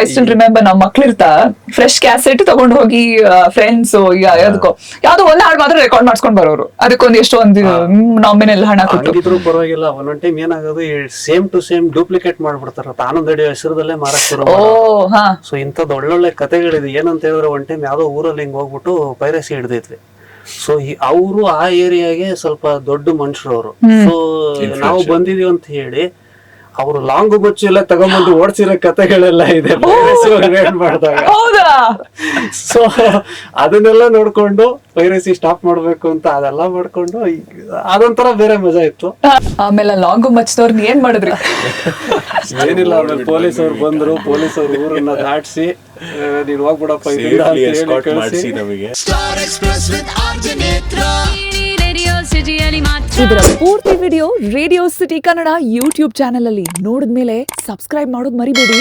I still remember ನಾವ್ ಮಕ್ಳಿರ್ತಾ fresh cassette ತಗೊಂಡ್ ಹೋಗಿ ಫ್ರೆಂಡ್ಸ್ ಯಾವ್ದಕ್ಕೋ ಯಾವ್ದೋ ಒಂದ್ ಹಾಡ್ ಮಾತ್ರ ರೆಕಾರ್ಡ್ ಮಾಡ್ಸ್ಕೊಂಡ್ ಬರೋರು, ಅದಕ್ಕೊಂದು ಎಷ್ಟೋ ಒಂದು ನಾಮಿನಲ್ ಹಣ ಕೊಟ್ಟು. ಹಂಗಿದ್ರು ಪರವಾಗಿಲ್ಲ, ಒಂದೊಂದ್ ಟೈಮ್ ಏನಾಗೋದು ಸೇಮ್ ಟು ಸೇಮ್ ಡೂಪ್ಲಿಕೇಟ್ ಮಾಡ್ಬಿಡ್ತಾರ, ಆನಂದ್ ಅಡಿಯೋ ಹೆಸರದಲ್ಲೇ ಮಾರಕ್ ಶುರು ಹಾ. ಸೊ ಇಂಥದ್ದು ಒಳ್ಳೊಳ್ಳೆ ಕಥೆಗಳಿದೆ. ಏನಂತ ಹೇಳಿದ್ರೆ ಒಂದ್ ಟೈಮ್ ಯಾವ್ದೋ ಊರಲ್ಲಿ ಹಿಂಗ್ ಹೋಗ್ಬಿಟ್ಟು ಪೈರಸಿ ಹಿಡ್ದೈತ್ವಿ. ಸೊ ಅವರು ಆ ಏರಿಯಾಗೆ ಸ್ವಲ್ಪ ದೊಡ್ಡ ಮನುಷ್ಯರು ಅವರು. ಸೊ ನಾವು ಬಂದಿದೀವಿ ಅಂತ ಹೇಳಿ ಅವರು ಲಾಂಗ್ ಬಚ್ಚು ಎಲ್ಲ ತಗೊಂಡ್ಬಂದು ಓಡಿಸಿರೋ ಕಥೆಗಳೆಲ್ಲ ಇದೆ ಮಾಡಿದಾಗ. ಸೊ ಅದನ್ನೆಲ್ಲ ನೋಡ್ಕೊಂಡು ಪೈರಸಿ ಸ್ಟಾಪ್ ಮಾಡ್ಬೇಕು ಅಂತ ಅದೆಲ್ಲ ಮಾಡ್ಕೊಂಡು ಅದೊಂಥರ ಬೇರೆ ಮಜಾ ಇತ್ತು. ಆಮೇಲೆ ಲಾಂಗು ಮಚ್ಚದವ್ರನ್ನ ಏನ್ ಮಾಡಿದ್ರಿ? ಏನಿಲ್ಲ, ಆಮೇಲೆ ಪೊಲೀಸ್ ಅವ್ರು ಬಂದ್ರು, ಪೊಲೀಸ್ ಅವ್ರು ಊರನ್ನ ದಾಟಿಸಿ ನೀನ್ ಹೋಗ್ಬಿಡಪ್ಪ ಇದರ ಪೂರ್ತಿ video radio city Kannada YouTube channel ಅಲ್ಲಿ ನೋಡಿದ್ಮೇಲೆ ಸಬ್ಸ್ಕ್ರೈಬ್ ಮಾಡೋದು ಮರಿಬೇಡಿ.